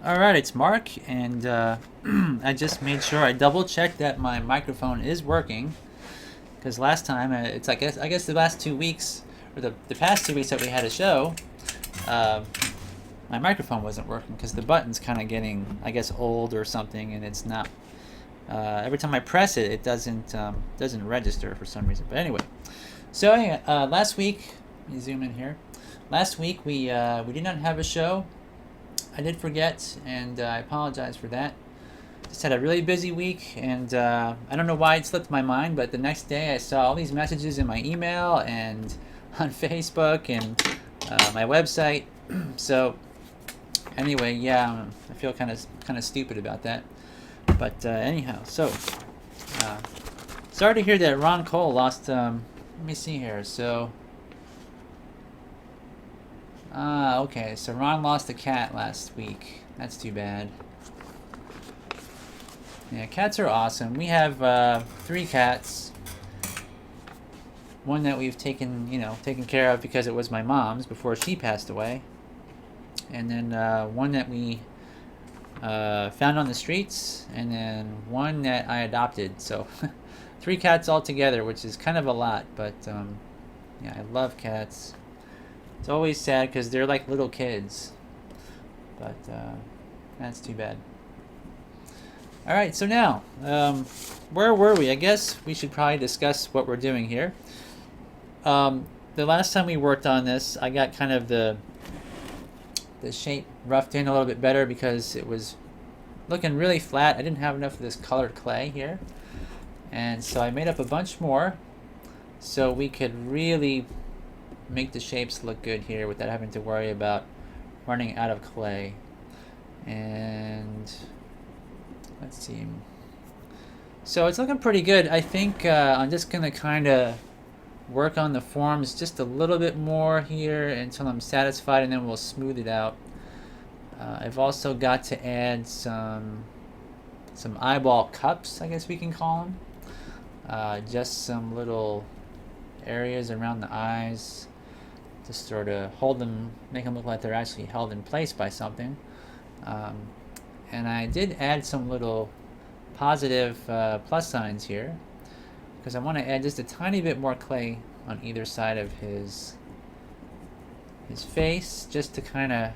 All right, it's Mark, and I just made sure I double checked that my microphone is working. Because last time, it's I guess the last 2 weeks, or the past 2 weeks that we had a show, uh, my microphone wasn't working because the button's kind of getting, I guess, old or something, and it's not. Every time I press it, it doesn't register for some reason. But anyway, so anyway, last week, let me zoom in here. Last week we did not have a show. I did forget, and I apologize for that. Just had a really busy week, and I don't know why it slipped my mind, but the next day I saw all these messages in my email and on Facebook and my website. So anyway, yeah, I feel kind of stupid about that. But anyhow, so sorry to hear that Ron Cole lost. Let me see here. So okay, so Ron lost a cat last week. That's too bad. Yeah, cats are awesome. We have 3 cats. One that we've taken care of because it was my mom's before she passed away. And then one that we found on the streets, and then one that I adopted. So 3 cats altogether, which is kind of a lot, but yeah, I love cats. It's always sad because they're like little kids, but that's too bad. All right, so now, where were we? I guess we should probably discuss what we're doing here. The last time we worked on this, I got kind of the shape roughed in a little bit better because it was looking really flat. I didn't have enough of this colored clay here, and so I made up a bunch more so we could really make the shapes look good here without having to worry about running out of clay. And let's see. So it's looking pretty good. I think I'm just gonna kind of work on the forms just a little bit more here until I'm satisfied, and then we'll smooth it out. I've also got to add some eyeball cups, I guess we can call them. Just some little areas around the eyes to sort of hold them, make them look like they're actually held in place by something. And I did add some little positive plus signs here because I want to add just a tiny bit more clay on either side of his face, just to kind of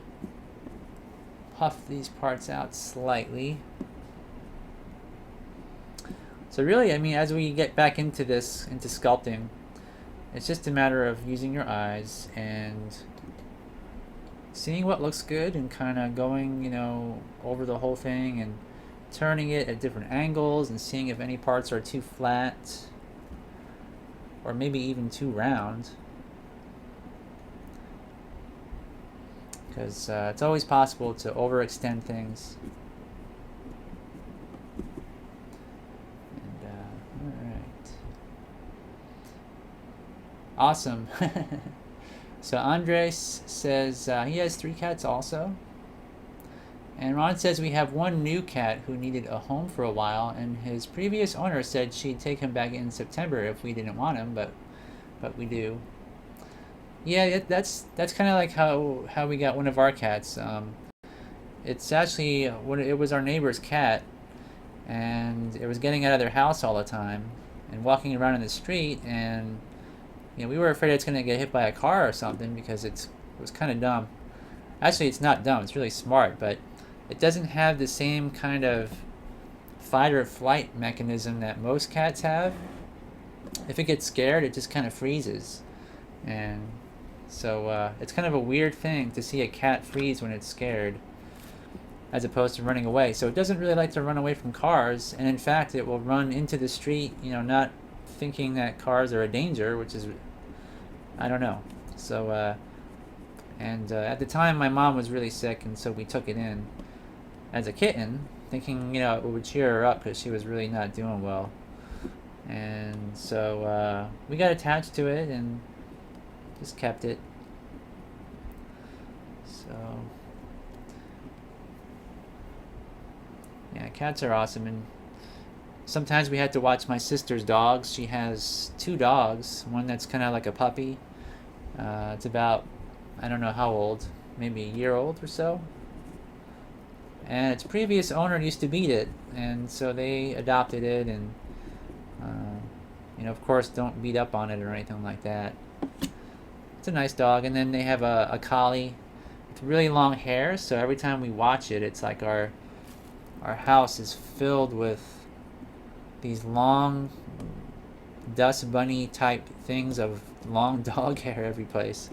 puff these parts out slightly. So really, I mean, as we get back into sculpting, it's just a matter of using your eyes and seeing what looks good and kind of going, over the whole thing and turning it at different angles and seeing if any parts are too flat or maybe even too round. Because it's always possible to overextend things. Alright. Awesome. So Andres says he has 3 cats also. And Ron says we have one new cat who needed a home for a while, and his previous owner said she'd take him back in September if we didn't want him, but we do. Yeah, that's kind of like how we got one of our cats. It's actually it was our neighbor's cat, and it was getting out of their house all the time and walking around in the street, and we were afraid it's going to get hit by a car or something because it was kind of dumb. Actually, it's not dumb. It's really smart, but it doesn't have the same kind of fight or flight mechanism that most cats have. If it gets scared, it just kind of freezes. And so it's kind of a weird thing to see a cat freeze when it's scared as opposed to running away. So it doesn't really like to run away from cars, and in fact it will run into the street, not thinking that cars are a danger, which is, I don't know. So and at the time my mom was really sick, and so we took it in as a kitten, thinking it would cheer her up because she was really not doing well. And so we got attached to it and just kept it. So yeah, cats are awesome. And sometimes we had to watch my sister's dogs. She has 2 dogs, one that's kind of like a puppy. It's about, I don't know how old, maybe a year old or so. and its previous owner used to beat it, and so they adopted it, and of course, don't beat up on it or anything like that. It's a nice dog. And then they have a collie with really long hair, so every time we watch it, it's like our house is filled with these long dust bunny type things of long dog hair every place.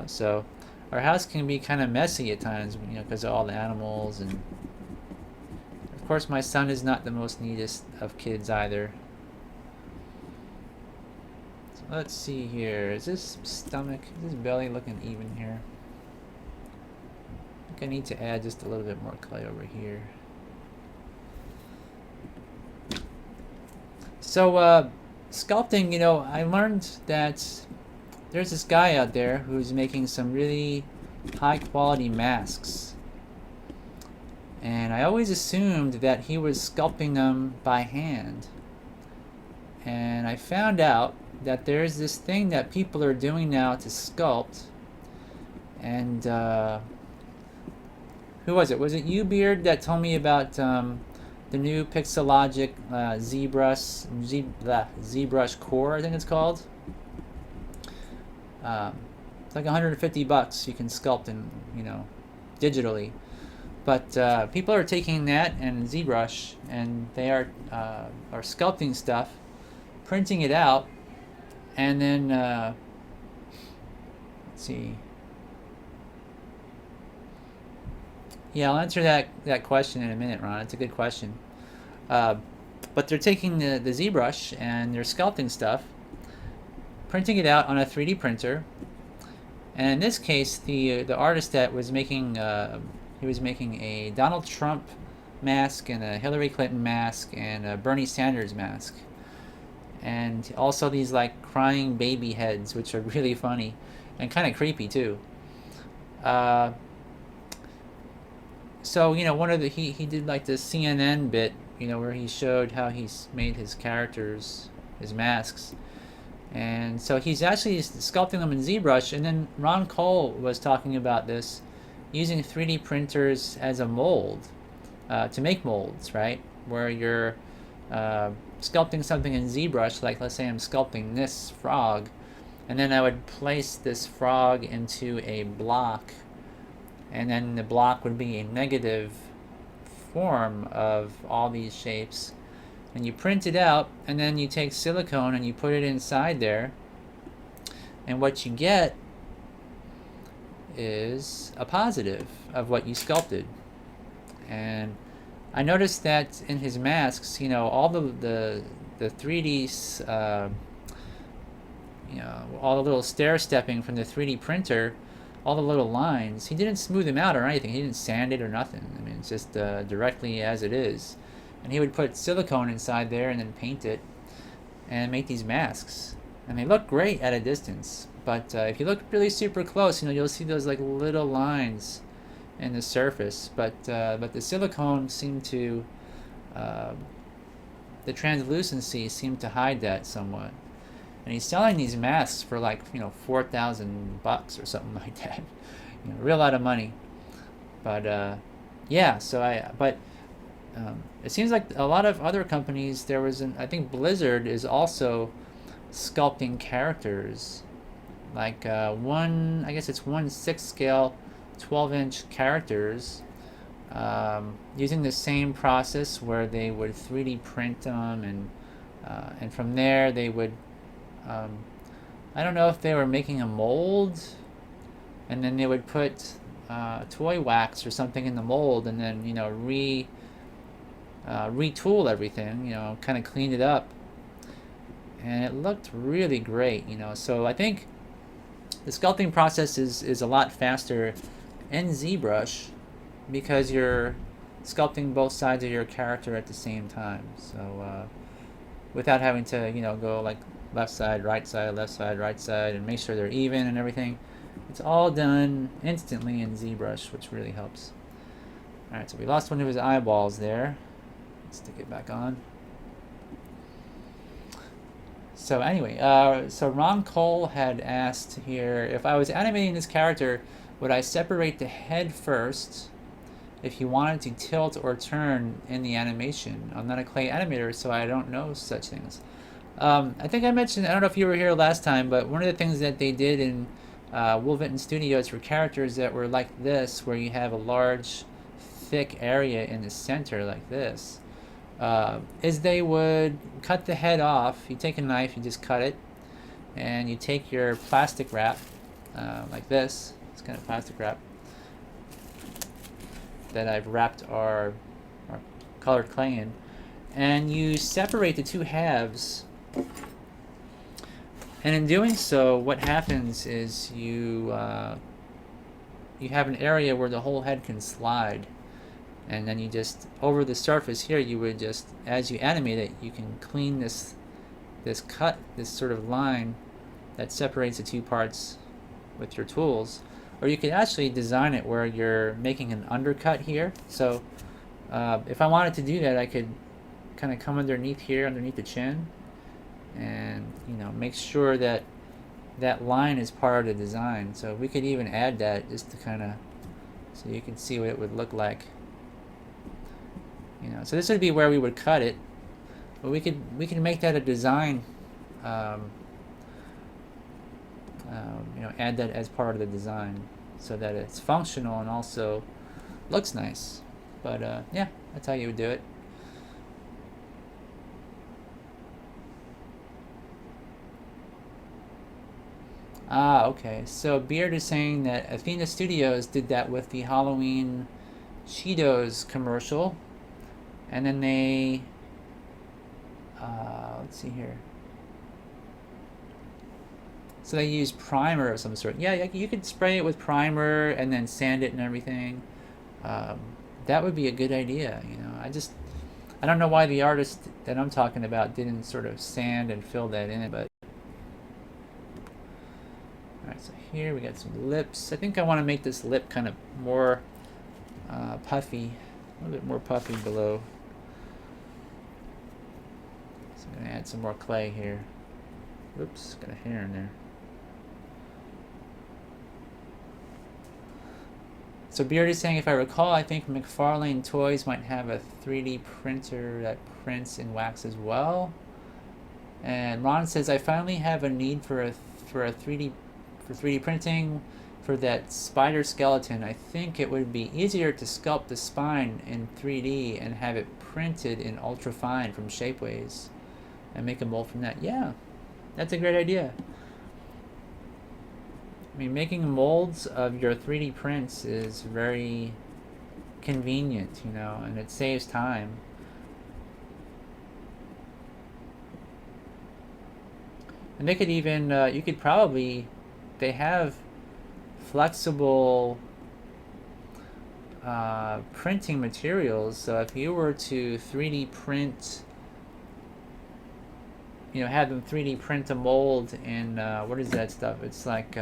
So our house can be kind of messy at times, because of all the animals. And of course, my son is not the most neatest of kids either. So let's see here. Is this stomach, is this belly looking even here? I think I need to add just a little bit more clay over here. So sculpting, I learned that there's this guy out there who's making some really high quality masks. And I always assumed that he was sculpting them by hand. And I found out that there's this thing that people are doing now to sculpt. And who was it? Was it you, Beard, that told me about the new Pixelogic ZBrush Core, I think it's called? It's like $150. You can sculpt in, digitally. But people are taking that and ZBrush, and they are sculpting stuff, printing it out, and then let's see. Yeah, I'll answer that question in a minute, Ron. It's a good question. But they're taking the ZBrush and they're sculpting stuff, printing it out on a 3D printer. And in this case, the artist that was making he was making a Donald Trump mask and a Hillary Clinton mask and a Bernie Sanders mask, and also these like crying baby heads, which are really funny and kind of creepy too. So one of the he did like the CNN bit, where he showed how he's made his characters, his masks. And so he's actually sculpting them in ZBrush. And then Ron Cole was talking about this, using 3D printers as a mold, to make molds, right? Where you're sculpting something in ZBrush, like let's say I'm sculpting this frog, and then I would place this frog into a block, and then the block would be a negative form of all these shapes. And you print it out, and then you take silicone and you put it inside there, and what you get is a positive of what you sculpted. And I noticed that in his masks, all the 3D, all the little stair stepping from the 3D printer, all the little lines, he didn't smooth them out or anything. He didn't sand it or nothing. I mean, it's just directly as it is. And he would put silicone inside there and then paint it and make these masks. And they look great at a distance. But if you look really super close, you'll see those like little lines in the surface. But the silicone seemed to, the translucency seemed to hide that somewhat. And he's selling these masks for like $4,000 or something like that. A real lot of money. But yeah, it seems like a lot of other companies. There was I think Blizzard is also sculpting characters, like I guess it's 1/6 scale, 12-inch characters, using the same process where they would 3D print them, and from there they would. I don't know if they were making a mold, and then they would put toy wax or something in the mold, and then retool everything, kind of clean it up, and it looked really great, So I think the sculpting process is a lot faster in ZBrush because you're sculpting both sides of your character at the same time. So without having to, go like left side, right side, and make sure they're even and everything. It's all done instantly in ZBrush, which really helps. Alright, so we lost one of his eyeballs there. Stick it back on. So anyway, so Ron Cole had asked here, if I was animating this character, would I separate the head first if you wanted to tilt or turn in the animation. I'm not a clay animator, so I don't know such things. I think I mentioned, I don't know if you were here last time, but one of the things that they did in Wolverton Studios for characters that were like this, where you have a large, thick area in the center like this, is they would cut the head off. You take a knife, you just cut it, and you take your plastic wrap, like this. It's kind of plastic wrap that I've wrapped our colored clay in, and you separate the two halves. And in doing so, what happens is you have an area where the whole head can slide, and then you just, over the surface here, you would just, as you animate it, you can clean this cut, this sort of line that separates the two parts with your tools. Or you could actually design it where you're making an undercut here. So if I wanted to do that, I could kind of come underneath here, underneath the chin, and make sure that that line is part of the design. So we could even add that just to kind of, so you can see what it would look like. So this would be where we would cut it, but we can make that a design. Add that as part of the design so that it's functional and also looks nice. But yeah, that's how you would do it. Okay. So Beard is saying that Athena Studios did that with the Halloween Cheetos commercial, and then they let's see here. So they use primer of some sort. Yeah, you could spray it with primer and then sand it and everything. That would be a good idea. I don't know why the artist that I'm talking about didn't sort of sand and fill that in it, but. Alright, so here we got some lips. I think I want to make this lip kind of more puffy, a little bit more puffy below. So I'm going to add some more clay here. Oops, got a hair in there. So Beard is saying, if I recall, I think McFarlane Toys might have a 3D printer that prints in wax as well. And Ron says, I finally have a need for 3D printing for that spider skeleton. I think it would be easier to sculpt the spine in 3D and have it printed in ultrafine from Shapeways and make a mold from that. Yeah, that's a great idea. I mean, making molds of your 3D prints is very convenient, and it saves time. And they could even, you could probably, they have flexible printing materials. So if you were to 3D print, have them 3D print a mold in, what is that stuff? It's like,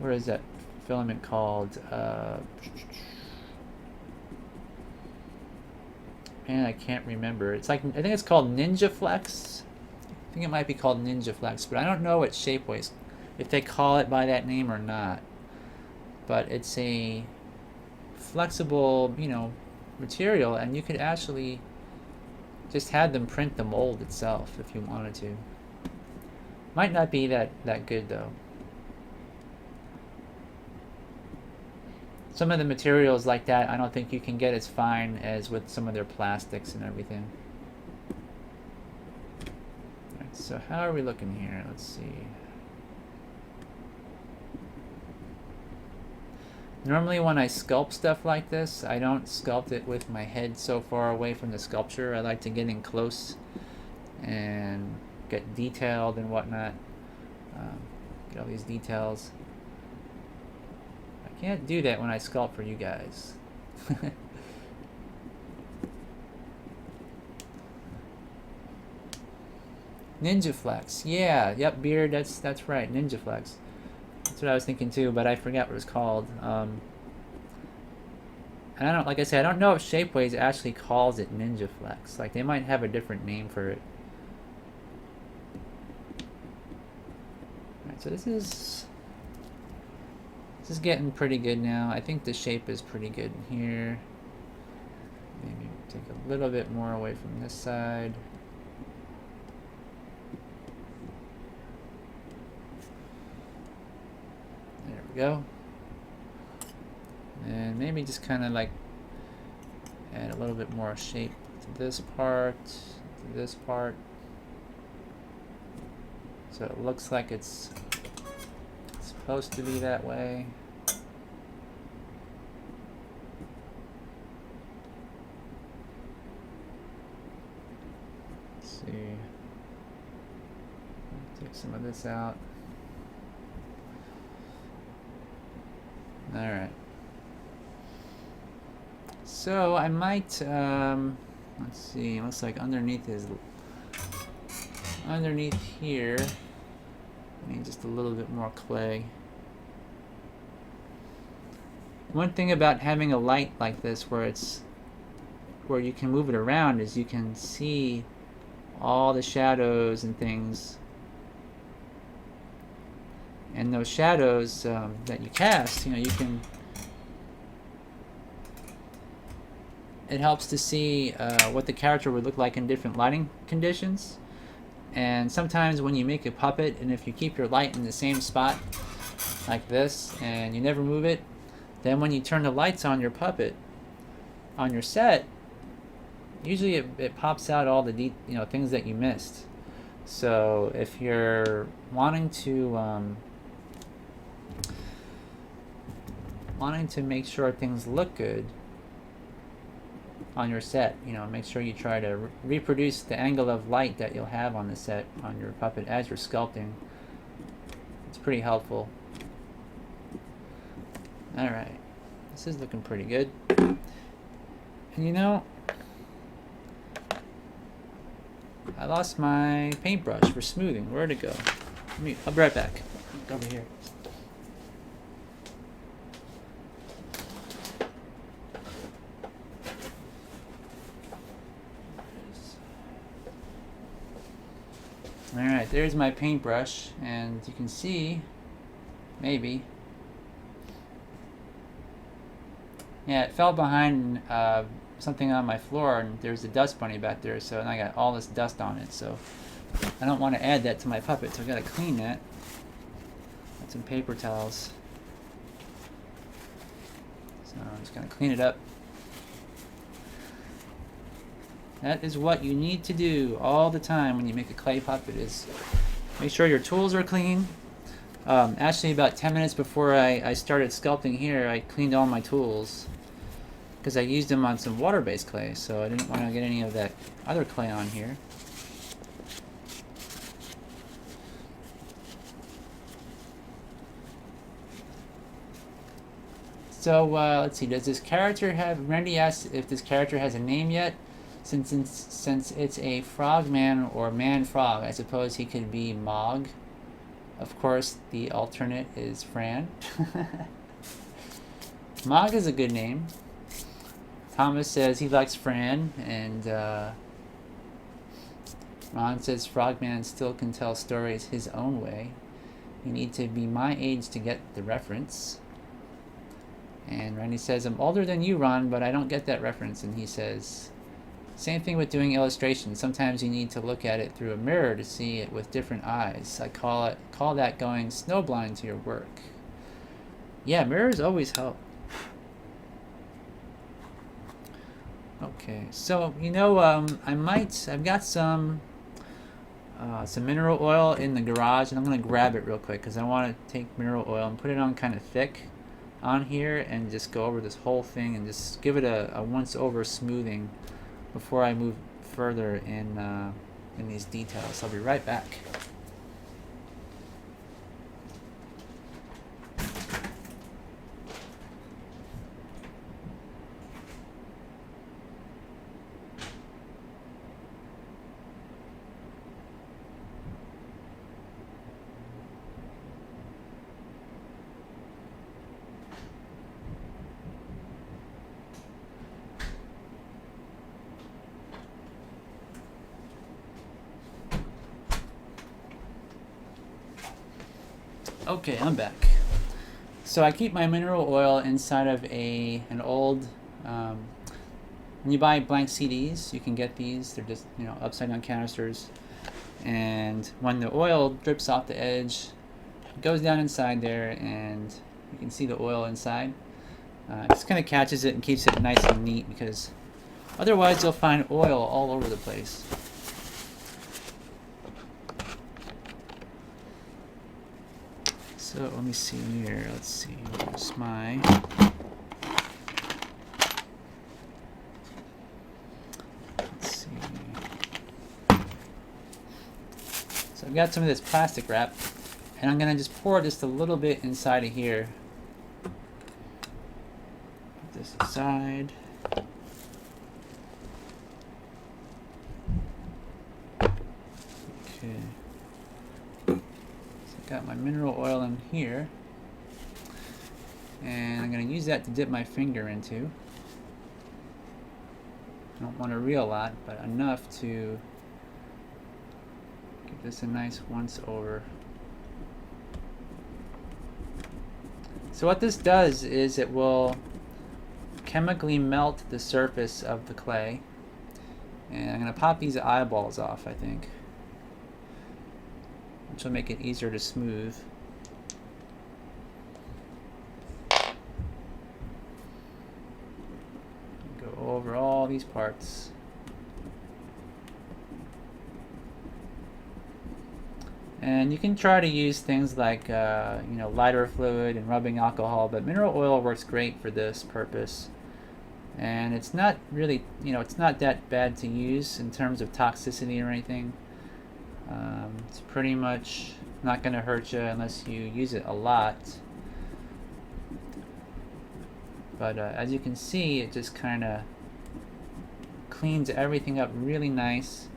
what is that filament called? Man, I can't remember. It's like, I think it's called Ninja Flex. I think it might be called Ninja Flex, but I don't know what Shapeways, if they call it by that name or not. But it's a flexible, material, and you could actually just have them print the mold itself if you wanted to. Might not be that good though. Some of the materials like that, I don't think you can get as fine as with some of their plastics and everything. Alright, so how are we looking here? Let's see. Normally when I sculpt stuff like this, I don't sculpt it with my head so far away from the sculpture. I like to get in close and get detailed and whatnot. Get all these details. I can't do that when I sculpt for you guys. Ninja Flex. Yeah, yep, Beard, that's right, Ninja Flex. That's what I was thinking too, but I forgot what it was called. And I don't, like I said, I don't know if Shapeways actually calls it Ninja Flex. Like, they might have a different name for it. Alright, so this is This is getting pretty good now. I think the shape is pretty good in here. Maybe take a little bit more away from this side. There we go. And maybe just kind of like add a little bit more shape to this part, to this part. So it looks like it's supposed to be that way. Let's see. Take some of this out. All right. So I might, let's see, it looks like underneath here, I need just a little bit more clay. One thing about having a light like this where you can move it around is you can see all the shadows and things. And those shadows that you cast, you can, it helps to see what the character would look like in different lighting conditions. And sometimes when you make a puppet, and if you keep your light in the same spot like this and you never move it, then when you turn the lights on your puppet on your set, usually it pops out all the things that you missed. So if you're wanting to make sure things look good on your set, make sure you try to reproduce the angle of light that you'll have on the set on your puppet as you're sculpting. It's pretty helpful. Alright, this is looking pretty good. And I lost my paintbrush for smoothing. Where'd it go? I'll be right back. Over here. Alright, there's my paintbrush, and you can see, maybe, yeah, it fell behind something on my floor, and there's a dust bunny back there, so and I got all this dust on it, so I don't want to add that to my puppet, so I gotta clean that. Got some paper towels. So I'm just gonna clean it up. That is what you need to do all the time when you make a clay puppet, is make sure your tools are clean. Actually, about 10 minutes before I started sculpting here, I cleaned all my tools because I used them on some water-based clay, so I didn't want to get any of that other clay on here. So let's see, does this character have, Randy asked if this character has a name yet. Since it's a frogman or man frog, I suppose he could be Mog. Of course, the alternate is Fran. Mog is a good name. Thomas says he likes Fran, and Ron says Frogman still can tell stories his own way. You need to be my age to get the reference. And Randy says, I'm older than you, Ron, but I don't get that reference. And he says, same thing with doing illustrations. Sometimes you need to look at it through a mirror to see it with different eyes. I call that going snowblind to your work. Yeah, mirrors always help. Okay, so I've got some mineral oil in the garage, and I'm gonna grab it real quick because I want to take mineral oil and put it on kind of thick on here and just go over this whole thing and just give it a once over smoothing before I move further in these details. I'll be right back. Okay, I'm back. So I keep my mineral oil inside of an old. When you buy blank CDs, you can get these. They're just upside down canisters, and when the oil drips off the edge, it goes down inside there, and you can see the oil inside. It just kind of catches it and keeps it nice and neat, because otherwise you'll find oil all over the place. So let me see here. Let's see. Where's my... Let's see. So I've got some of this plastic wrap, and I'm going to just pour just a little bit inside of here. Put this aside. Okay. Got my mineral oil in here, and I'm going to use that to dip my finger into. I don't want a real lot, but enough to give this a nice once over. So what this does is it will chemically melt the surface of the clay, and I'm going to pop these eyeballs off, I think, which will make it easier to smooth. Go over all these parts. And you can try to use things like lighter fluid and rubbing alcohol, but mineral oil works great for this purpose. And it's not really, it's not that bad to use in terms of toxicity or anything. It's pretty much not going to hurt you unless you use it a lot. But as you can see, it just kind of cleans everything up really nice.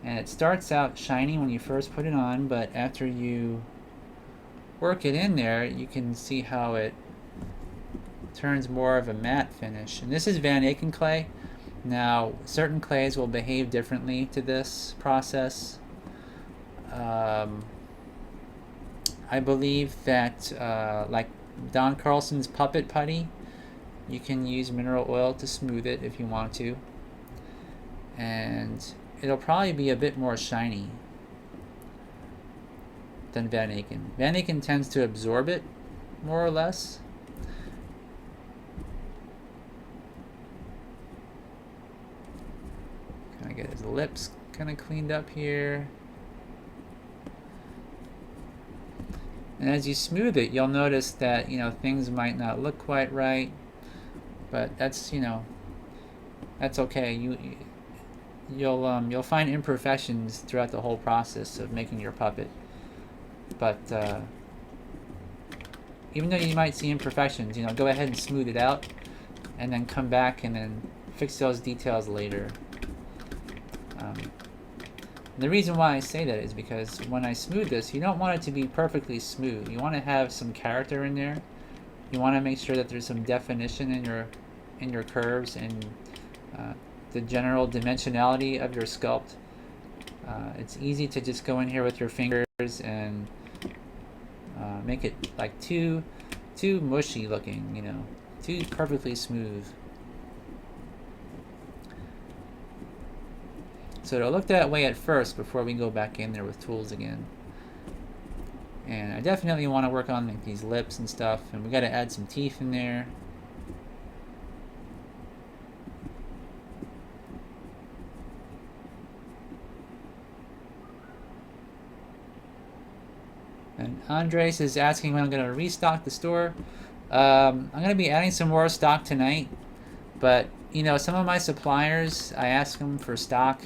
And it starts out shiny when you first put it on, but after you work it in there, you can see how it turns more of a matte finish. And this is Van Aken clay. Now, certain clays will behave differently to this process. I believe that like Don Carlson's puppet putty, you can use mineral oil to smooth it if you want to, and it'll probably be a bit more shiny than Van Aken. Van Aken tends to absorb it more or less. Kind of get his lips kind of cleaned up here. And as you smooth it, you'll notice that things might not look quite right, but that's that's okay. You'll find imperfections throughout the whole process of making your puppet. But even though you might see imperfections, go ahead and smooth it out, and then come back and then fix those details later. The reason why I say that is because when I smooth this, you don't want it to be perfectly smooth. You want to have some character in there. You want to make sure that there's some definition in your curves and the general dimensionality of your sculpt. It's easy to just go in here with your fingers and make it like too mushy looking, too perfectly smooth. So it'll look that way at first before we go back in there with tools again. And I definitely want to work on these lips and stuff, and we got to add some teeth in there. And Andres is asking when I'm going to restock the store. I'm going to be adding some more stock tonight, but some of my suppliers, I ask them for stock,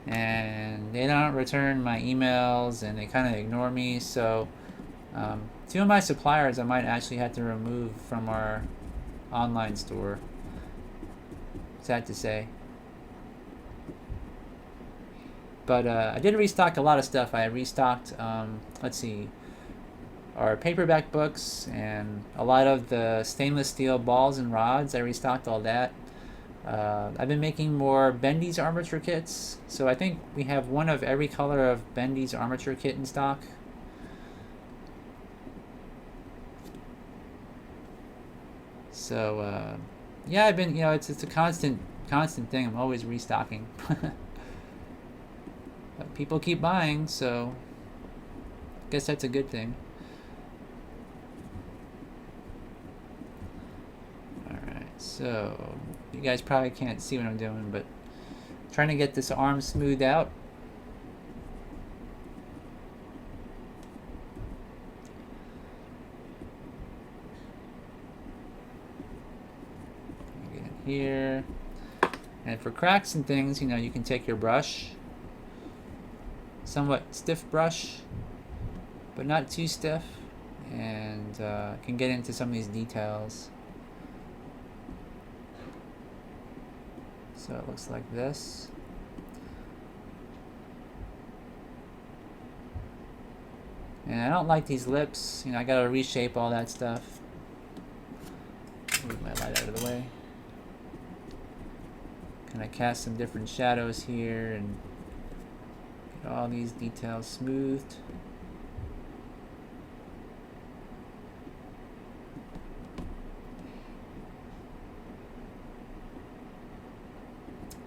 and they don't return my emails, and they kind of ignore me. So 2 of my suppliers I might actually have to remove from our online store. Sad to say. But I did restock a lot of stuff. I restocked, let's see, our paperback books and a lot of the stainless steel balls and rods. I restocked all that. I've been making more Bendy's armature kits, so I think we have one of every color of Bendy's armature kit in stock. So yeah, I've been, it's a constant thing. I'm always restocking. But people keep buying, so I guess that's a good thing. Alright, so you guys probably can't see what I'm doing, but I'm trying to get this arm smoothed out. Get in here. And for cracks and things, you can take your brush, somewhat stiff brush, but not too stiff, and can get into some of these details. So it looks like this. And I don't like these lips. I gotta reshape all that stuff. Move my light out of the way. Kind of cast some different shadows here and get all these details smoothed.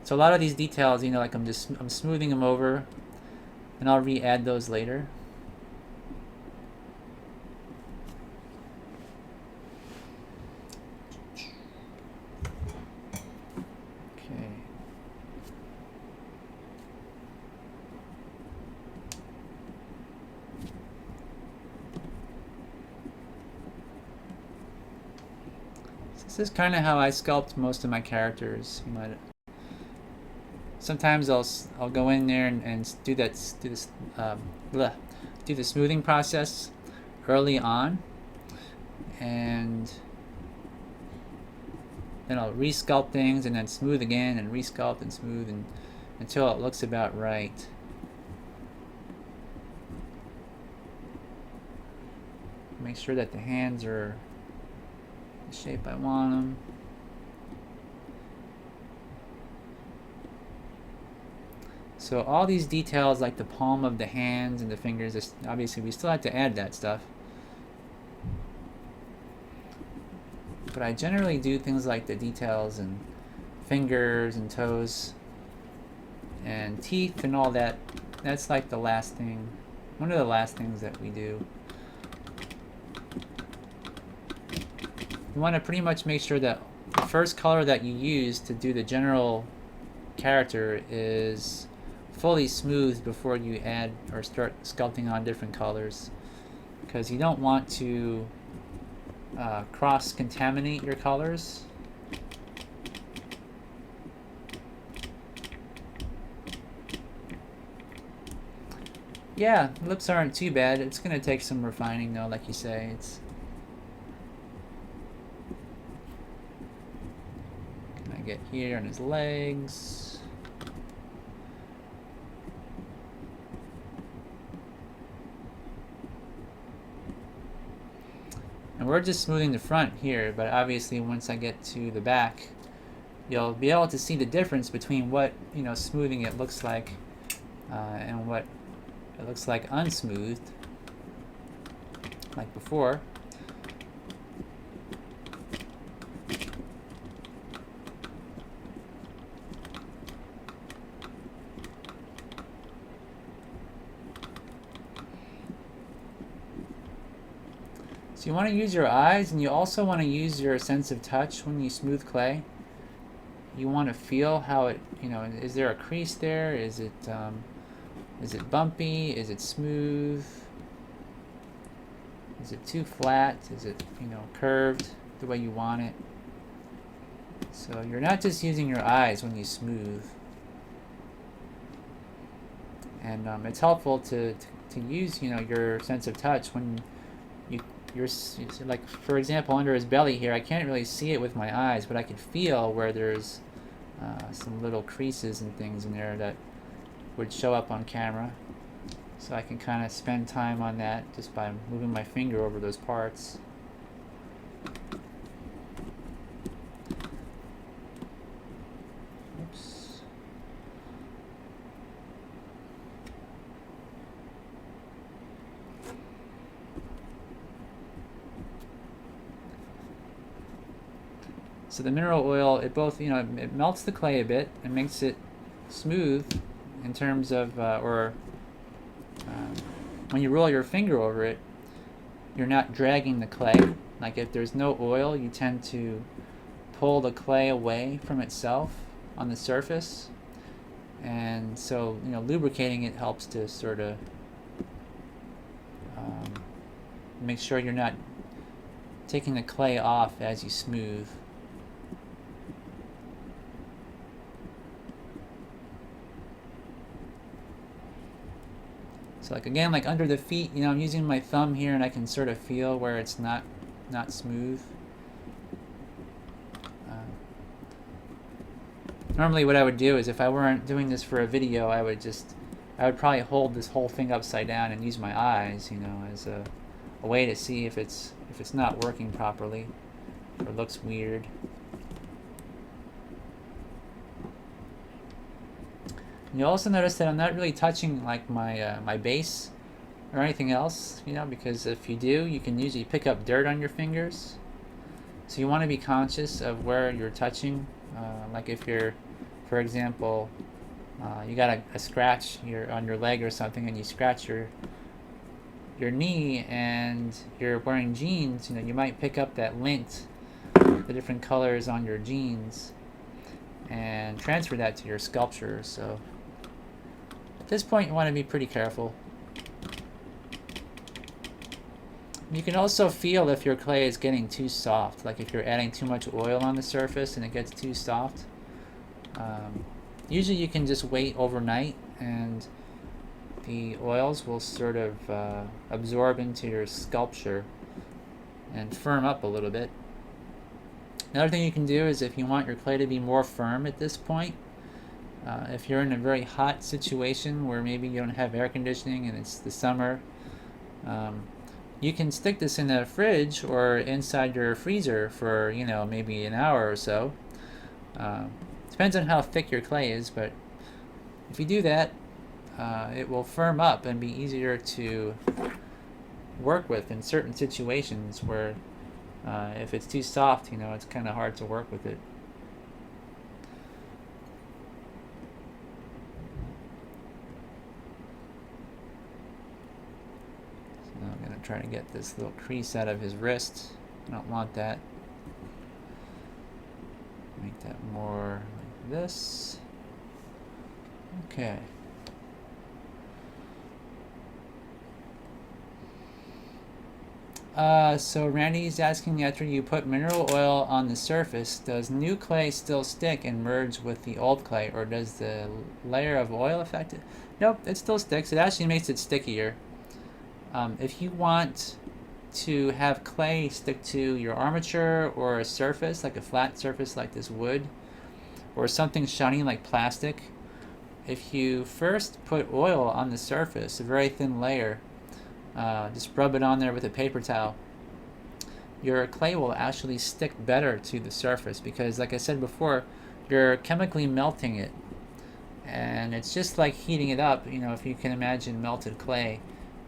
So a lot of these details, like I'm smoothing them over, and I'll re-add those later. Okay. So this is kind of how I sculpt most of my characters. Sometimes I'll go in there and do the smoothing process early on, and then I'll resculpt things and then smooth again and resculpt and smooth until it looks about right. Make sure that the hands are the shape I want them. So all these details, like the palm of the hands and the fingers, obviously we still have to add that stuff. But I generally do things like the details and fingers and toes and teeth and all that. That's like the last thing, one of the last things that we do. You want to pretty much make sure that the first color that you use to do the general character is fully smooth before you add or start sculpting on different colors, because you don't want to cross-contaminate your colors. Yeah, lips aren't too bad. It's going to take some refining though, like you say. Can I get here on his legs? And we're just smoothing the front here, but obviously once I get to the back, you'll be able to see the difference between what smoothing it looks like and what it looks like unsmoothed, like before. So you want to use your eyes, and you also want to use your sense of touch when you smooth clay. You want to feel how it, is there a crease there? Is it bumpy? Is it smooth? Is it too flat? Is it, curved the way you want it? So you're not just using your eyes when you smooth. And it's helpful to use, your sense of touch when you're like, for example, under his belly here, I can't really see it with my eyes, but I can feel where there's some little creases and things in there that would show up on camera. So I can kind of spend time on that just by moving my finger over those parts. Oops. So the mineral oil, it both, it melts the clay a bit and makes it smooth in terms of, when you roll your finger over it, you're not dragging the clay. Like if there's no oil, you tend to pull the clay away from itself on the surface. And so, lubricating it helps to sort of make sure you're not taking the clay off as you smooth. So like again, like under the feet, I'm using my thumb here and I can sort of feel where it's not smooth. Normally what I would do is if I weren't doing this for a video, I would probably hold this whole thing upside down and use my eyes, as a way to see if it's not working properly or looks weird. And you'll also notice that I'm not really touching like my base or anything else, because if you do, you can usually pick up dirt on your fingers. So you want to be conscious of where you're touching. Like if you're, for example, you got a scratch on your leg or something, and you scratch your knee, and you're wearing jeans, you might pick up that lint, the different colors on your jeans, and transfer that to your sculpture. So at this point, you want to be pretty careful. You can also feel if your clay is getting too soft, like if you're adding too much oil on the surface and it gets too soft. Usually you can just wait overnight and the oils will sort of absorb into your sculpture and firm up a little bit. Another thing you can do is if you want your clay to be more firm at this point, if you're in a very hot situation where maybe you don't have air conditioning and it's the summer, you can stick this in the fridge or inside your freezer for, maybe an hour or so. Depends on how thick your clay is, but if you do that, it will firm up and be easier to work with in certain situations where if it's too soft, it's kind of hard to work with it. I'm going to try to get this little crease out of his wrist. I don't want that. Make that more like this. Okay. So Randy's asking, after you put mineral oil on the surface, does new clay still stick and merge with the old clay, or does the layer of oil affect it? Nope, it still sticks. It actually makes it stickier. If you want to have clay stick to your armature or a surface, like a flat surface like this wood, or something shiny like plastic, if you first put oil on the surface, a very thin layer, just rub it on there with a paper towel, your clay will actually stick better to the surface because, like I said before, you're chemically melting it. And it's just like heating it up. If you can imagine, melted clay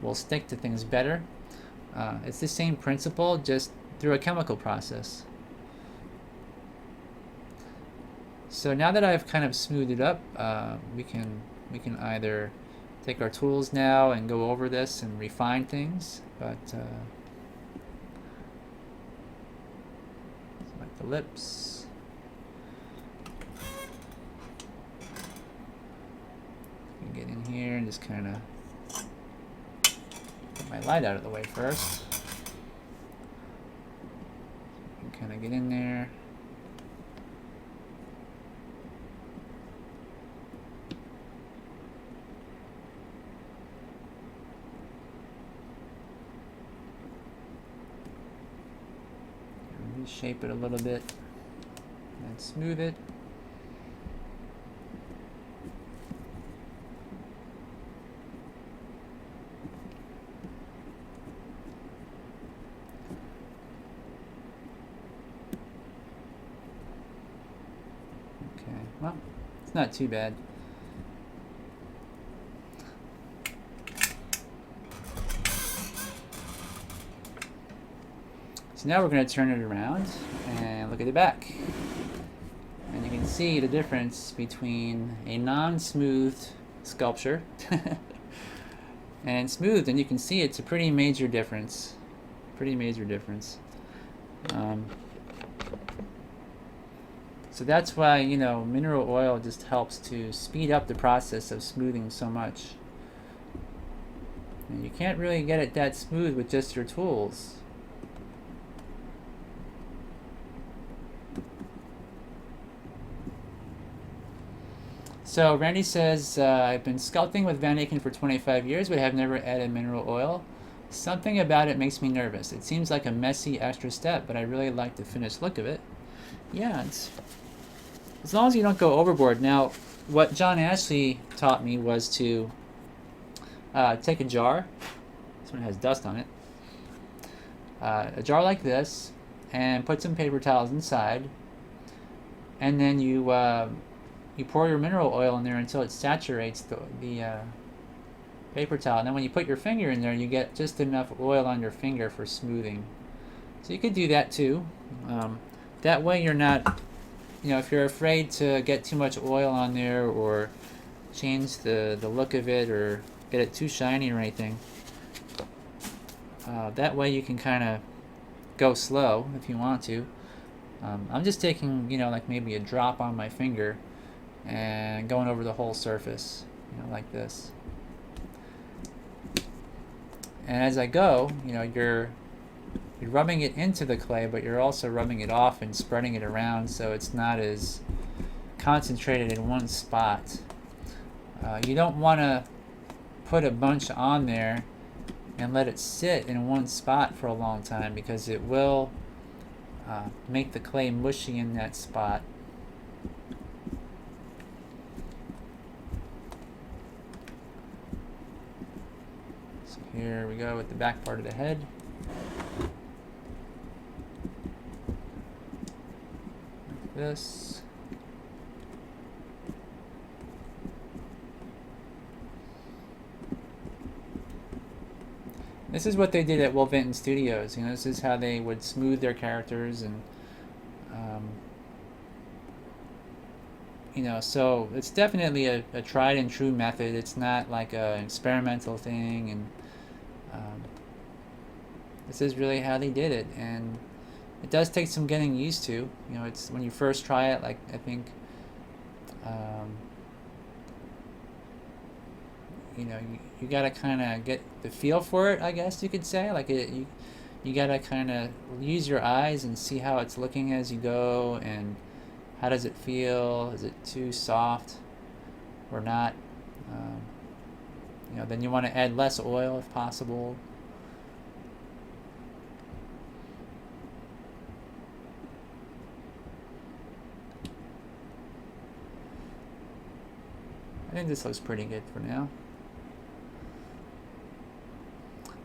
will stick to things better. It's the same principle, just through a chemical process. So now that I've kind of smoothed it up, we can either take our tools now and go over this and refine things, but like the lips. Get in here and just kind of get my light out of the way first. Kind of get in there. Shape it a little bit and smooth it. Okay, well, it's not too bad. So now we're going to turn it around and And look at the back. And you can see the difference between a non-smoothed sculpture and smoothed, and you can see it's a pretty major difference. Pretty major difference. So that's why, you know, mineral oil just helps to speed up the process of smoothing so much. And you can't really get it that smooth with just your tools. So Randy says, I've been sculpting with Van Aken for 25 years, but have never added mineral oil. Something about it makes me nervous. It seems like a messy extra step, but I really like the finished look of it. Yeah, it's, as long as you don't go overboard. Now, what John Ashley taught me was to take a jar. This one has dust on it. A jar like this, and put some paper towels inside, and then you pour your mineral oil in there until it saturates the paper towel. And then when you put your finger in there, you get just enough oil on your finger for smoothing. So you could do that too. That way you're not, you know, if you're afraid to get too much oil on there or change the look of it or get it too shiny or anything, that way you can kind of go slow if you want to. I'm just taking, you know, like maybe a drop on my finger and going over the whole surface, you know, like this. And as I go, you know, you're rubbing it into the clay, but you're also rubbing it off and spreading it around so it's not as concentrated in one spot. You don't want to put a bunch on there and let it sit in one spot for a long time, because it will make the clay mushy in that spot. So here we go with the back part of the head. Like this. This is what they did at Will Vinton Studios. You know, this is how they would smooth their characters, and you know, so it's definitely a tried and true method. It's not like an experimental thing, and this is really how they did it. And it does take some getting used to. You know, it's when you first try it, like I think, you know, you gotta kind of get the feel for it, I guess you could say. Like you gotta kind of use your eyes and see how it's looking as you go, and how does it feel? Is it too soft or not? You know, then you want to add less oil if possible. I think this looks pretty good for now.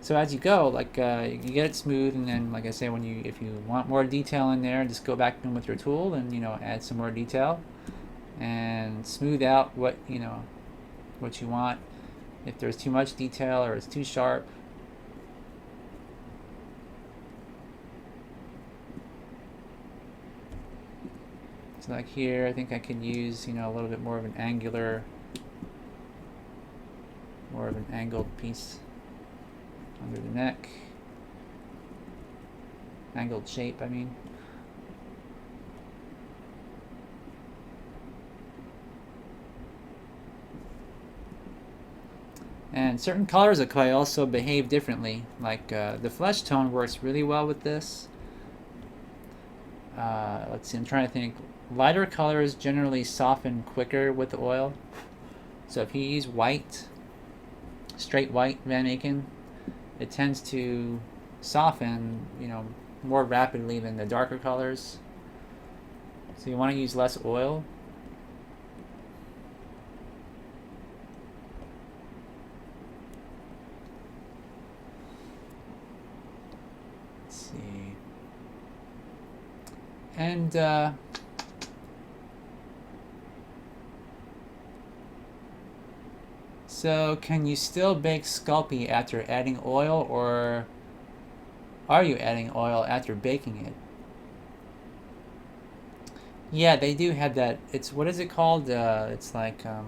So as you go, like you get it smooth, and then, like I say, if you want more detail in there, just go back in with your tool and, you know, add some more detail and smooth out what you want. If there's too much detail or it's too sharp. So like here, I think I could use, you know, a little bit more of an angled piece under the neck. Angled shape, I mean. And certain colors of clay also behave differently. Like the flesh tone works really well with this. Let's see, I'm trying to think. Lighter colors generally soften quicker with the oil. So if you use white, straight white Van Aken, it tends to soften, you know, more rapidly than the darker colors. So you want to use less oil. Let's see. And so can you still bake Sculpey after adding oil, or are you adding oil after baking it? Yeah, they do have that. It's, what is it called? It's like I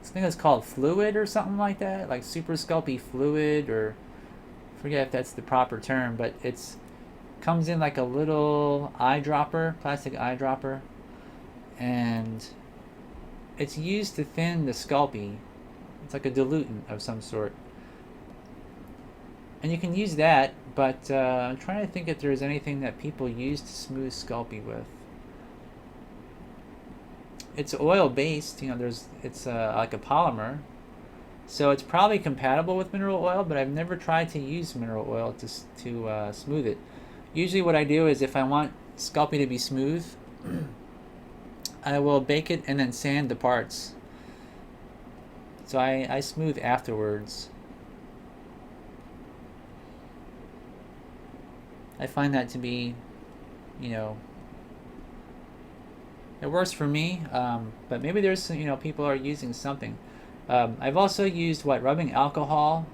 think it's called fluid or something like that, like super sculpey fluid, or I forget if that's the proper term, but it's comes in like a little eyedropper, plastic eyedropper, and it's used to thin the Sculpey. It's like a dilutant of some sort. And you can use that, but I'm trying to think if there's anything that people use to smooth Sculpey with. It's oil based, it's like a polymer. So it's probably compatible with mineral oil, but I've never tried to use mineral oil to smooth it. Usually what I do is if I want Sculpey to be smooth, I will bake it and then sand the parts. So I smooth afterwards. I find that to be, it works for me, but maybe there's, people are using something. I've also used, rubbing alcohol.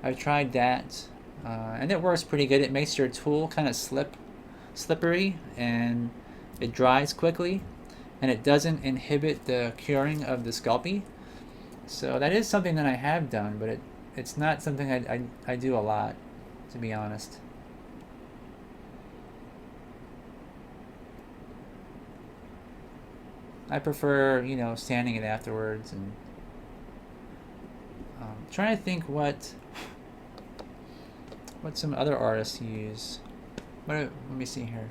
I've tried that, and it works pretty good. It makes your tool kind of slippery, and it dries quickly, and it doesn't inhibit the curing of the Sculpey. So that is something that I have done, but it's not something I do a lot, to be honest. I prefer, sanding it afterwards, and trying to think what some other artists use. Let me see here.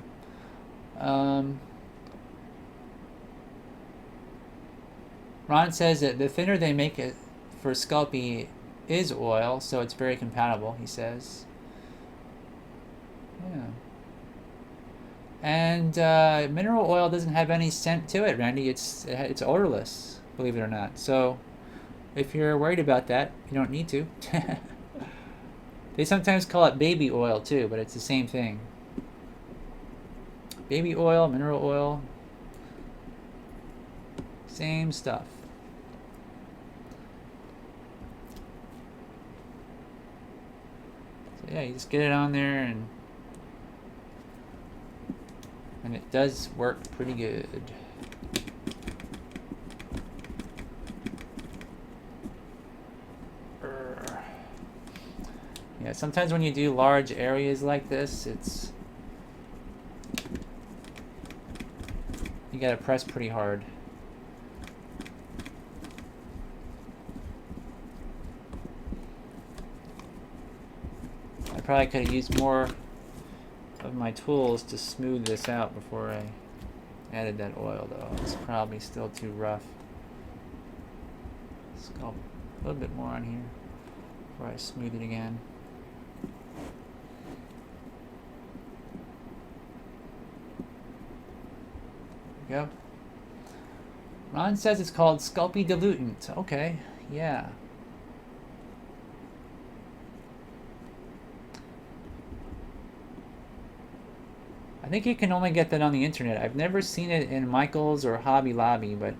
Ron says that the thinner they make it for Sculpey is oil, so it's very compatible, he says. Yeah. And mineral oil doesn't have any scent to it, Randy. It's odorless, believe it or not. So if you're worried about that, you don't need to. They sometimes call it baby oil too, but it's the same thing. Baby oil, mineral oil, same stuff. So yeah, you just get it on there, and it does work pretty good. Yeah, sometimes when you do large areas like this, you gotta press pretty hard. I probably could have used more of my tools to smooth this out before I added that oil, though. It's probably still too rough. Sculpt a little bit more on here before I smooth it again. There we go. Ron says it's called Sculpey Dilutant. Okay, yeah. I think you can only get that on the internet. I've never seen it in Michael's or Hobby Lobby, but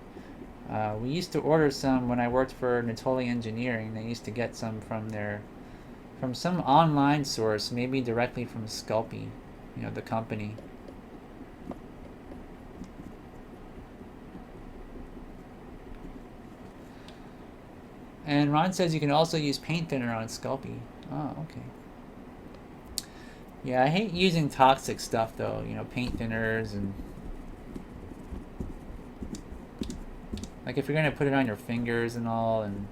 we used to order some when I worked for Natoli Engineering. They used to get some from some online source, maybe directly from Sculpey, the company. And Ron says you can also use paint thinner on Sculpey. Oh, okay. Yeah, I hate using toxic stuff though, paint thinners, and like if you're gonna put it on your fingers and all, and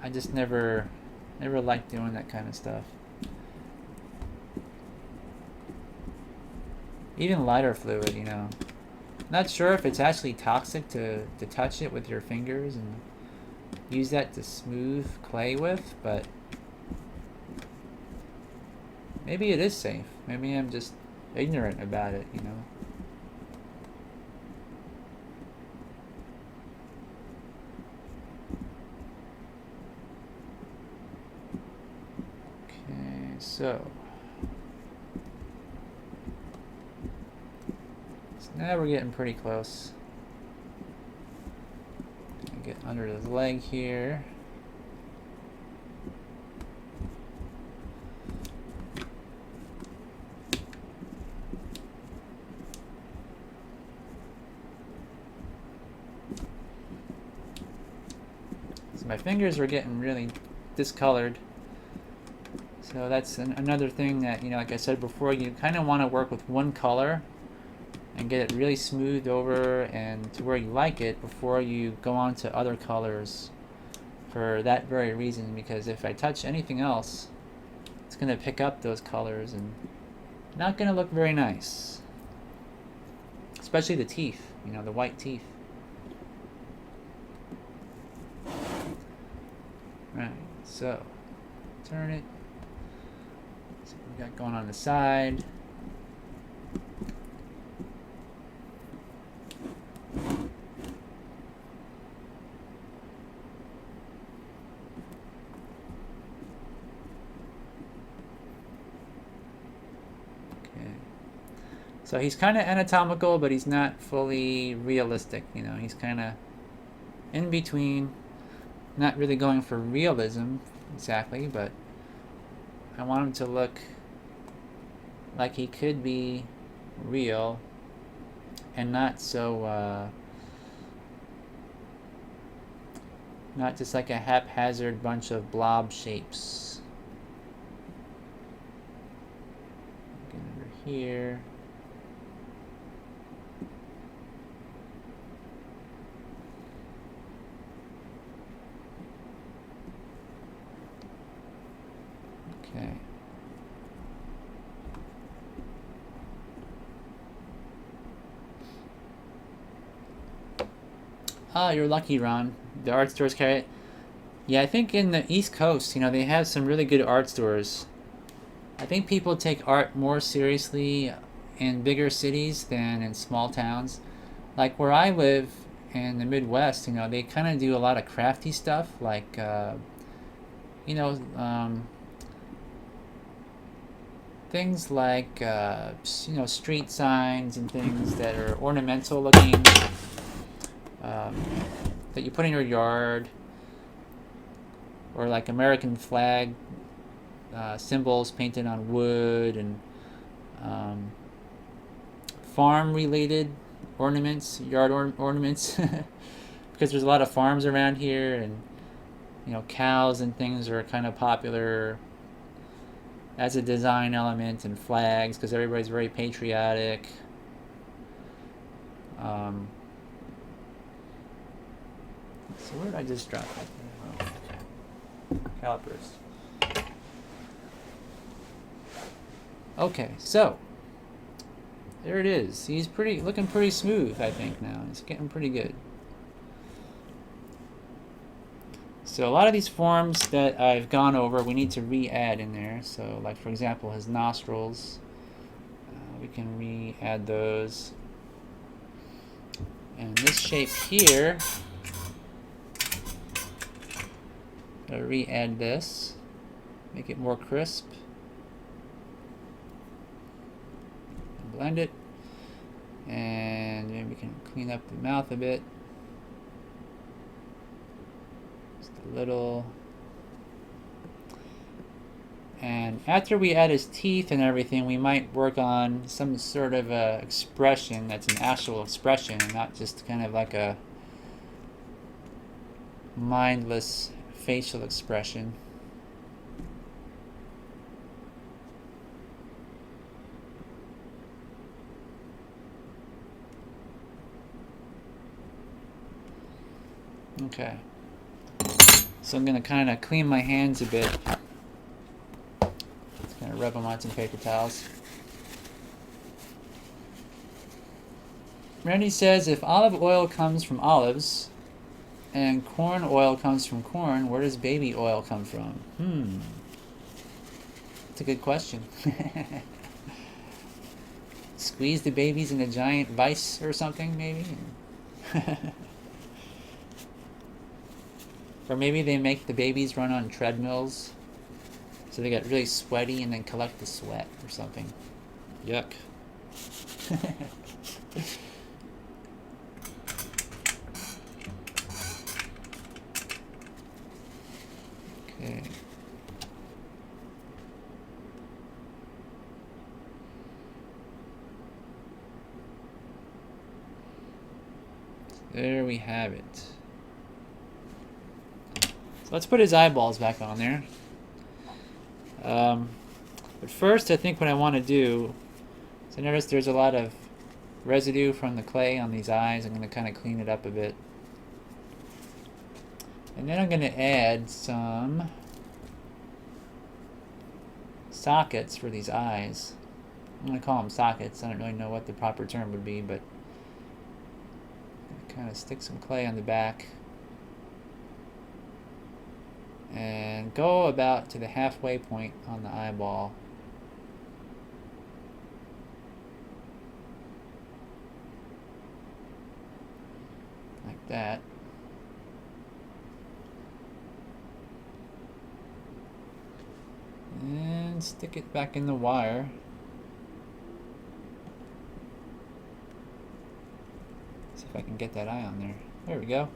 I just never liked doing that kind of stuff. Even lighter fluid, Not sure if it's actually toxic to touch it with your fingers and use that to smooth clay with, but maybe it is safe. Maybe I'm just ignorant about it, Okay, so now we're getting pretty close. Get under his leg here. So my fingers are getting really discolored. So that's another thing that, you know, like I said before, you kind of want to work with one color and get it really smoothed over and to where you like it before you go on to other colors, for that very reason, because if I touch anything else, it's going to pick up those colors and not going to look very nice. Especially the teeth, you know, the white teeth. Right, so turn it. See what we got going on the side. So he's kind of anatomical, but he's not fully realistic. You know, he's kind of in between, not really going for realism exactly, but I want him to look like he could be real and not so, not just like a haphazard bunch of blob shapes. Get under here. Okay. Ah, you're lucky, Ron. The art stores carry it. Yeah, I think in the East Coast, you know, they have some really good art stores. I think people take art more seriously in bigger cities than in small towns. Like where I live in the Midwest, you know, they kind of do a lot of crafty stuff, like, you know, things like, you know, street signs and things that are ornamental looking, that you put in your yard, or like American flag symbols painted on wood, and farm-related ornaments, yard ornaments, because there's a lot of farms around here, and you know, cows and things are kind of popular as a design element, and flags, because everybody's very patriotic. So where did I just drop that? Oh, calipers. Okay, so there it is. He's looking pretty smooth, I think now. It's getting pretty good. So a lot of these forms that I've gone over, we need to re-add in there. So like, for example, his nostrils. We can re-add those. And this shape here, I'll re-add this. Make it more crisp. Blend it. And then we can clean up the mouth a bit. Just a little. And after we add his teeth and everything, we might work on some sort of a expression that's an actual expression and not just kind of like a mindless facial expression. Okay. So I'm going to kind of clean my hands a bit. Just going to rub them on some paper towels. Randy says, if olive oil comes from olives and corn oil comes from corn, where does baby oil come from? That's a good question. Squeeze the babies in a giant vise or something, maybe? Or maybe they make the babies run on treadmills, so they get really sweaty and then collect the sweat or something. Yuck. Okay. There we have it. So let's put his eyeballs back on there. But first, I think what I want to do is I notice there's a lot of residue from the clay on these eyes. I'm going to kind of clean it up a bit. And then I'm going to add some sockets for these eyes. I'm going to call them sockets. I don't really know what the proper term would be, but kind of stick some clay on the back and go about to the halfway point on the eyeball. Like that. And stick it back in the wire. See if I can get that eye on there. There we go.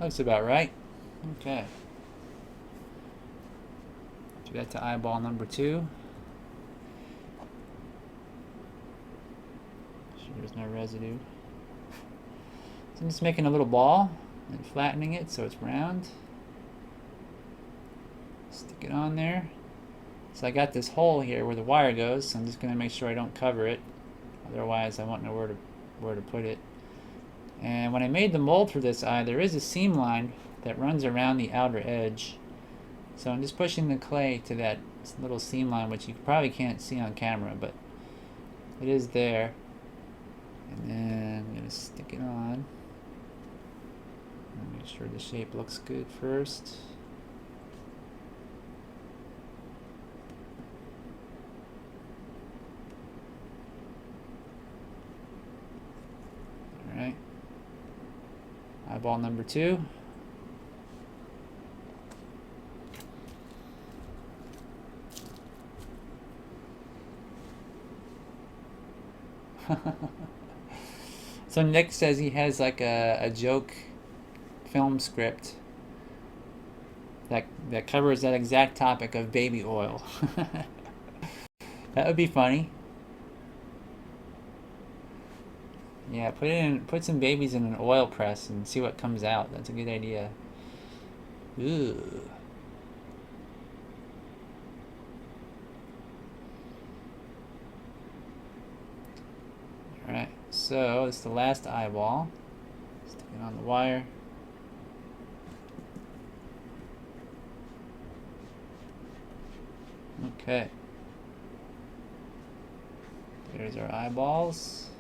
Looks about right. Okay. Do that to eyeball number 2. Sure there's no residue. So I'm just making a little ball and flattening it so it's round. Stick it on there. So I got this hole here where the wire goes, so I'm just going to make sure I don't cover it. Otherwise I won't know where to put it. And when I made the mold for this eye, there is a seam line that runs around the outer edge. So I'm just pushing the clay to that little seam line, which you probably can't see on camera, but it is there. And then I'm going to stick it on. Make sure the shape looks good first. Alright. Eyeball number 2. So Nick says he has like a joke film script that covers that exact topic of baby oil. That would be funny. Yeah, put some babies in an oil press and see what comes out. That's a good idea. Ooh. Alright, so it's the last eyeball. Stick it on the wire. Okay. There's our eyeballs.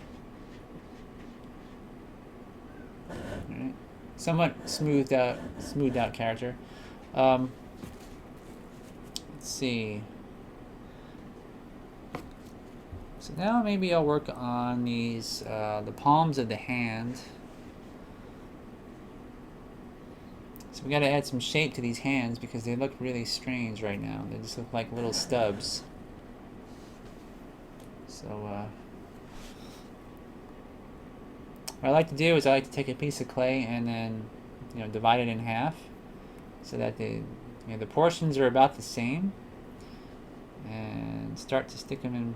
Alright. Somewhat smoothed out character. Let's see. So now maybe I'll work on these, the palms of the hand. So we got to add some shape to these hands because they look really strange right now. They just look like little stubs. So what I like to do is I like to take a piece of clay and then divide it in half so that the portions are about the same, and start to stick them in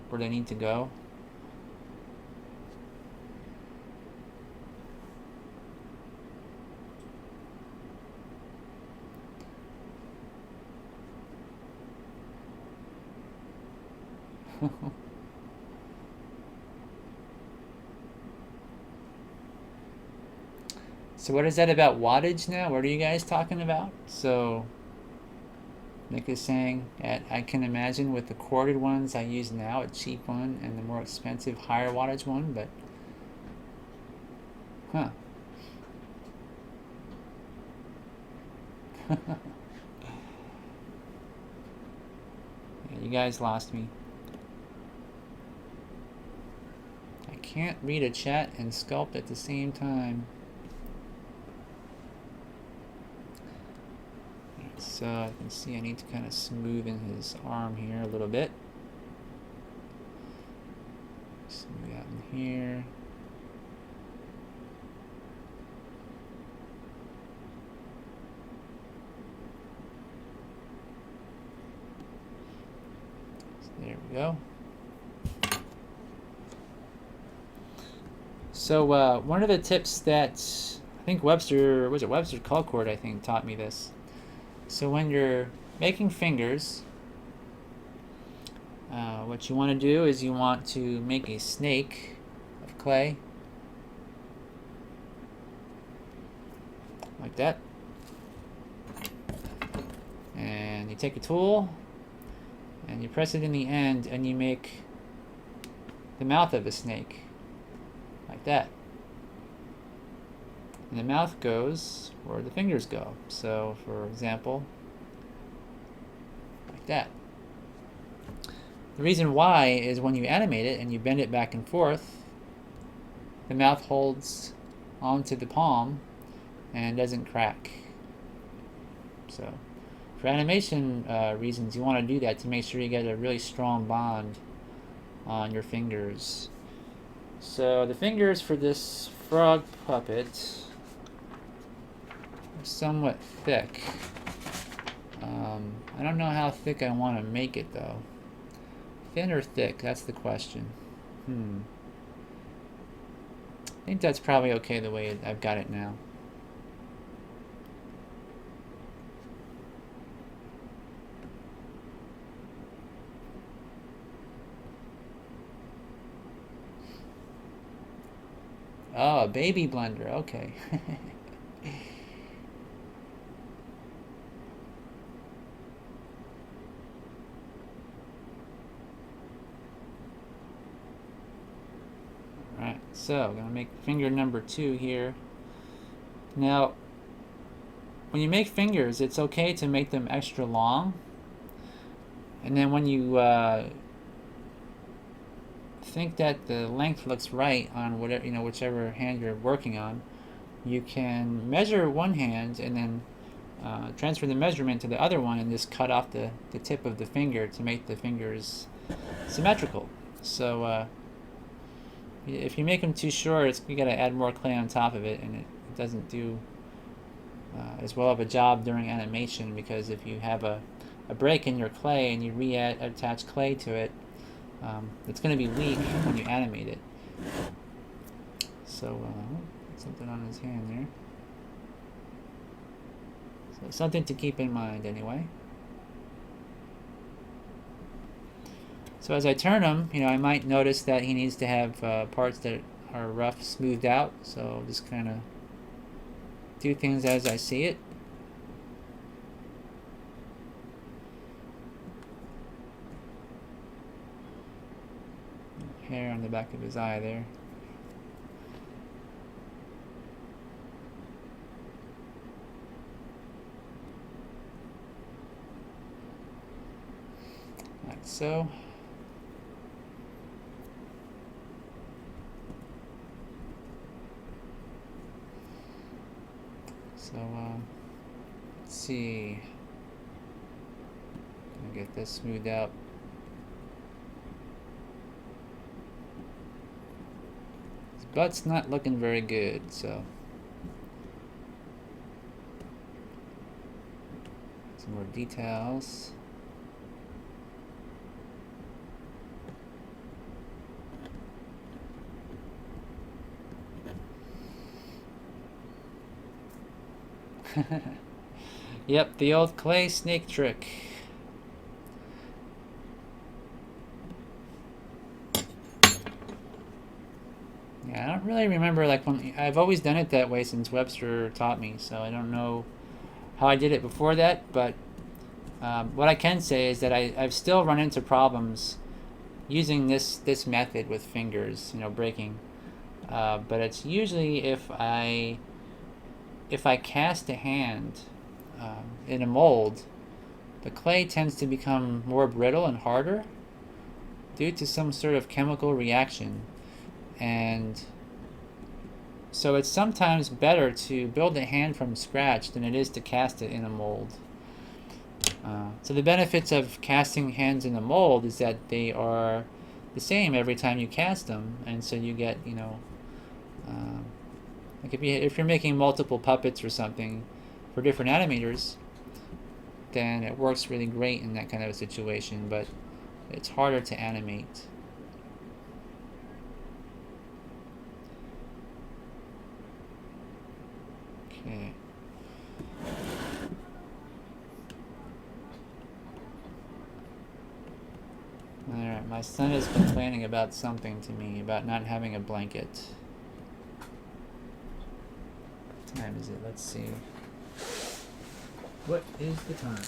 where they need to go. So what is that about wattage now? What are you guys talking about? So Nick is saying, I can imagine with the corded ones I use now, a cheap one, and the more expensive higher wattage one, but huh. Yeah, you guys lost me. I can't read a chat and sculpt at the same time. So I can see I need to kind of smoothen his arm here a little bit. Smooth out in here. So there we go. So one of the tips that I think Webster Colcord, I think, taught me this. So when you're making fingers, what you want to do is you want to make a snake of clay, like that. And you take a tool and you press it in the end and you make the mouth of a snake, like that. And the mouth goes where the fingers go. So, for example, like that. The reason why is when you animate it and you bend it back and forth, the mouth holds onto the palm and doesn't crack. So, for animation reasons, you want to do that to make sure you get a really strong bond on your fingers. So the fingers for this frog puppet are somewhat thick. I don't know how thick I want to make it though. Thin or thick, that's the question. I think that's probably okay the way I've got it now. Oh, a baby blender, okay. Alright, so I'm going to make finger number 2 here. Now, when you make fingers, it's okay to make them extra long. And then when you think that the length looks right on whatever, whichever hand you're working on, you can measure one hand and then transfer the measurement to the other one and just cut off the tip of the finger to make the fingers symmetrical. So if you make them too short, you got to add more clay on top of it, and it doesn't do as well of a job during animation, because if you have a break in your clay and you attach clay to it, it's going to be weak when you animate it. So something on his hand there. So something to keep in mind anyway. So as I turn him, I might notice that he needs to have parts that are rough smoothed out. So just kind of do things as I see it. Hair on the back of his eye there. Like so. So let's see. I'll get this smoothed out. His butt's not looking very good, so some more details. Yep, the old clay snake trick. Yeah, I don't really remember, like, when I've always done it that way since Webster taught me, so I don't know how I did it before that, but what I can say is that I've still run into problems using this method with fingers, breaking. But it's usually if I cast a hand in a mold, the clay tends to become more brittle and harder due to some sort of chemical reaction. And so it's sometimes better to build a hand from scratch than it is to cast it in a mold. So the benefits of casting hands in a mold is that they are the same every time you cast them, and so you get, like if you're making multiple puppets or something for different animators, then it works really great in that kind of a situation, but it's harder to animate. Okay. Alright, my son is complaining about something to me, about not having a blanket. What time is it? Let's see. What is the time?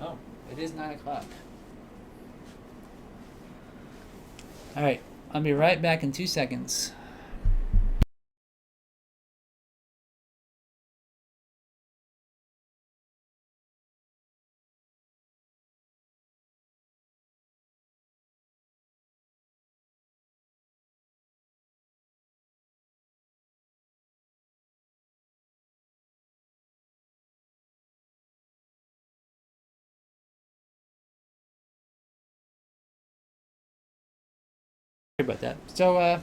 Oh, it is 9 o'clock. Alright, I'll be right back in 2 seconds. Sorry about that. So I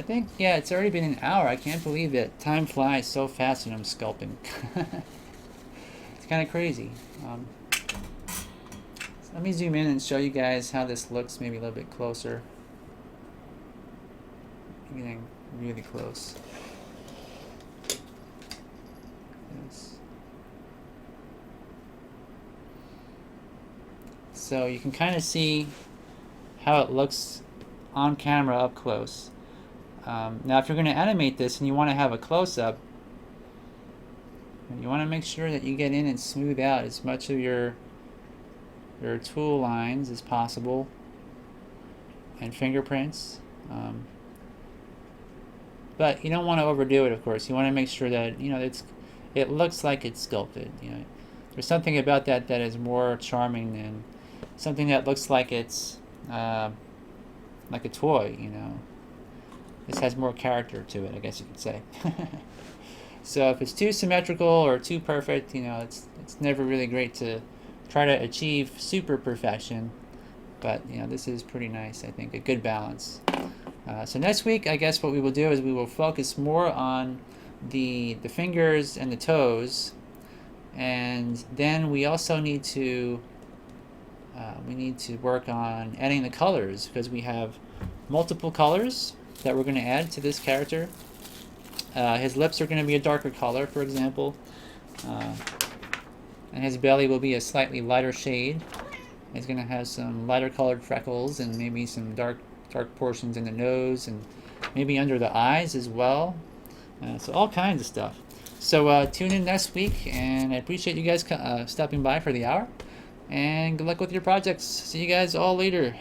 think, yeah, it's already been an hour. I can't believe it. Time flies so fast when I'm sculpting. It's kind of crazy. So let me zoom in and show you guys how this looks maybe a little bit closer. Getting really close. Yes. So you can kind of see how it looks on camera up close. Now if you're going to animate this and you want to have a close-up, you want to make sure that you get in and smooth out as much of your tool lines as possible and fingerprints. But you don't want to overdo it, of course. You want to make sure that it looks like it's sculpted. There's something about that is more charming than something that looks like it's like a toy. This has more character to it, I guess you could say. So if it's too symmetrical or too perfect, it's never really great to try to achieve super perfection. But this is pretty nice, I think, a good balance. So next week, I guess what we will do is we will focus more on the fingers and the toes, and then we also need to work on adding the colors, because we have multiple colors that we're going to add to this character. His lips are going to be a darker color, for example, and his belly will be a slightly lighter shade. He's going to have some lighter colored freckles and maybe some dark portions in the nose and maybe under the eyes as well. So all kinds of stuff. So tune in next week, and I appreciate you guys stopping by for the hour. And good luck with your projects. See you guys all later.